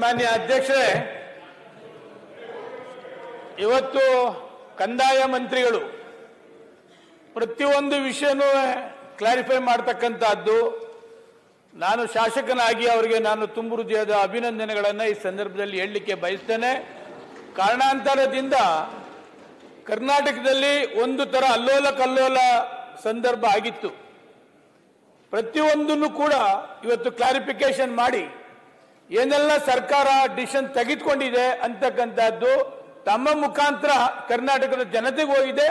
ಮಾನ್ಯ ಅಧ್ಯಕ್ಷರೇ, ಇವತ್ತು ಕಂದಾಯ ಮಂತ್ರಿಗಳು ಪ್ರತಿಯೊಂದು ವಿಷಯನೂ ಕ್ಲಾರಿಫೈ ಮಾಡತಕ್ಕಂತದ್ದು, ನಾನು ಶಾಸಕನಾಗಿ ಅವರಿಗೆ ನಾನು ತುಂಬು ಹೃದಯದ ಅಭಿನಂದನೆಗಳನ್ನು ಈ ಸಂದರ್ಭದಲ್ಲಿ ಹೇಳಲಿಕ್ಕೆ ಬಯಸ್ತೇನೆ. ಕಾರಣಾಂತರದಿಂದ ಕರ್ನಾಟಕದಲ್ಲಿ ಒಂದು ತರ ಅಲ್ಲೋಲ ಕಲ್ಲೋಲ ಸಂದರ್ಭ ಆಗಿತ್ತು. ಪ್ರತಿಯೊಂದನ್ನು ಕೂಡ ಇವತ್ತು ಕ್ಲಾರಿಫಿಕೇಶನ್ ಮಾಡಿ ಏನೆಲ್ಲ ಸರ್ಕಾರ ಡಿಸಿಷನ್ ತೆಗೆದುಕೊಂಡಿದೆ ಅಂತಕ್ಕಂಥದ್ದು ತಮ್ಮ ಮುಖಾಂತರ ಕರ್ನಾಟಕದ ಜನತೆಗೆ ಹೋಗಿದೆ.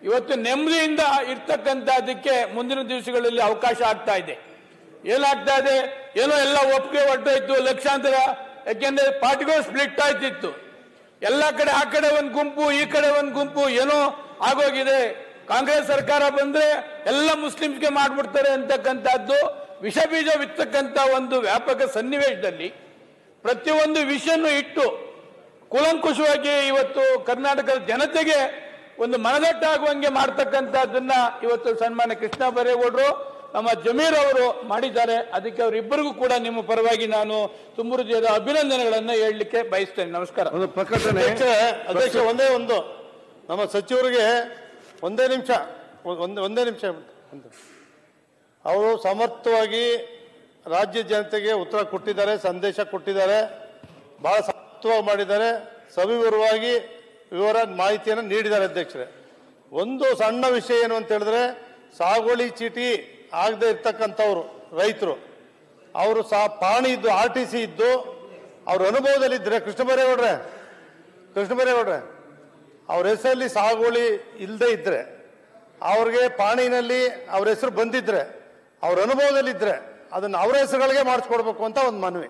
ಇವತ್ತು ನೆಮ್ಮದಿಯಿಂದ ಇರ್ತಕ್ಕಂಥದ್ದಕ್ಕೆ ಮುಂದಿನ ದಿವಸಗಳಲ್ಲಿ ಅವಕಾಶ ಆಗ್ತಾ ಇದೆ. ಏನಾಗ್ತಾ ಇದೆ, ಏನೋ ಎಲ್ಲ ಒಪ್ಪಿಗೆ ಹೊರಟೋಯ್ತು ಲಕ್ಷಾಂತರ, ಯಾಕೆಂದ್ರೆ ಪಾರ್ಟಿಗಳು ಸ್ಪ್ಲಿಟ್ ಆಯ್ತಿತ್ತು. ಎಲ್ಲ ಕಡೆ ಆ ಕಡೆ ಒಂದು ಗುಂಪು, ಈ ಕಡೆ ಒಂದು ಗುಂಪು, ಏನೋ ಆಗೋಗಿದೆ. ಕಾಂಗ್ರೆಸ್ ಸರ್ಕಾರ ಬಂದ್ರೆ ಎಲ್ಲ ಮುಸ್ಲಿಮ್ಸ್ಗೆ ಮಾಡ್ಬಿಡ್ತಾರೆ ಅಂತಕ್ಕಂಥದ್ದು ವಿಷ ಬೀಜ ಬಿತ್ತಕ್ಕಂಥ ಒಂದು ವ್ಯಾಪಕ ಸನ್ನಿವೇಶದಲ್ಲಿ ಪ್ರತಿಯೊಂದು ವಿಷಯನೂ ಇಟ್ಟು ಕೂಲಂಕುಷವಾಗಿ ಇವತ್ತು ಕರ್ನಾಟಕದ ಜನತೆಗೆ ಒಂದು ಮನದಟ್ಟಾಗುವಂಗೆ ಮಾಡ್ತಕ್ಕಂಥದ್ದನ್ನ ಇವತ್ತು ಸನ್ಮಾನ್ಯ ಕೃಷ್ಣ ಬೈರೇಗೌಡರು, ನಮ್ಮ ಜಮೀರ್ ಅವರು ಮಾಡಿದ್ದಾರೆ. ಅದಕ್ಕೆ ಅವರಿಬ್ಬರಿಗೂ ಕೂಡ ನಿಮ್ಮ ಪರವಾಗಿ ನಾನು ತುಂಬು ಹೃದಯದ ಅಭಿನಂದನೆಗಳನ್ನು ಹೇಳಲಿಕ್ಕೆ ಬಯಸ್ತೇನೆ. ನಮಸ್ಕಾರ. ಒಂದು ಪ್ರಕಟಣೆ ಅಧ್ಯಕ್ಷ, ಒಂದೇ ಒಂದು ನಮ್ಮ ಸಚಿವರಿಗೆ ಒಂದೇ ನಿಮಿಷ ಅವರು ಸಮರ್ಥವಾಗಿ ರಾಜ್ಯ ಜನತೆಗೆ ಉತ್ತರ ಕೊಟ್ಟಿದ್ದಾರೆ, ಸಂದೇಶ ಕೊಟ್ಟಿದ್ದಾರೆ, ಬಹಳ ಸಮರ್ಥವಾಗಿ ಮಾಡಿದ್ದಾರೆ, ಸವಿವರವಾಗಿ ಮಾಹಿತಿಯನ್ನು ನೀಡಿದ್ದಾರೆ. ಅಧ್ಯಕ್ಷರೇ, ಒಂದು ಸಣ್ಣ ವಿಷಯ ಏನು ಅಂತ ಹೇಳಿದ್ರೆ, ಸಾಗುವಳಿ ಚೀಟಿ ಆಗದೆ ಇರ್ತಕ್ಕಂಥವ್ರು ರೈತರು, ಅವರು ಪಾಣಿ ಇದ್ದು RTC ಇದ್ದು ಅವ್ರ ಅನುಭವದಲ್ಲಿದ್ದರೆ, ಕೃಷ್ಣ ಬೈರೇಗೌಡ್ರೆ ಅವ್ರ ಹೆಸರಲ್ಲಿ ಸಾಗುವಳಿ ಇಲ್ಲದೆ ಇದ್ರೆ, ಅವ್ರಿಗೆ ಪಾಣಿನಲ್ಲಿ ಅವ್ರ ಹೆಸರು ಬಂದಿದ್ರೆ, ಅವ್ರ ಅನುಭವದಲ್ಲಿದ್ದರೆ ಅದನ್ನು ಅವರ ಹೆಸರುಗಳಿಗೆ ಮಾಡಿಸ್ಕೊಡ್ಬೇಕು ಅಂತ ಒಂದು ಮನವಿ.